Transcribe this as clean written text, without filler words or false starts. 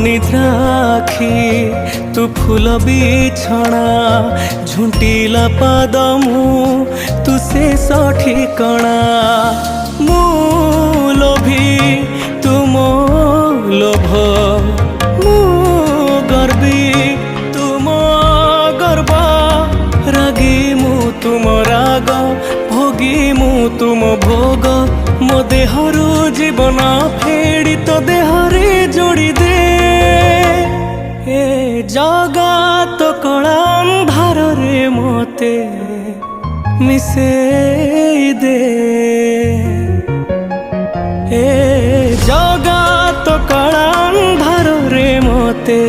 निद्राखी तू फूल बिछଣା झुंटिला पाद मु तू से ठिकଣା मु लोभी तुम लोभ मु गर्वी तुम गर्व रागी मु तुम राग भोगी मु तुम भोग मो देहरु जीवन फेड़ी तो देहरे जोड़ी दे ए जगा तो कला अंधार रे मोते मिसे दे ए जगा तो कला अंधार रे मोते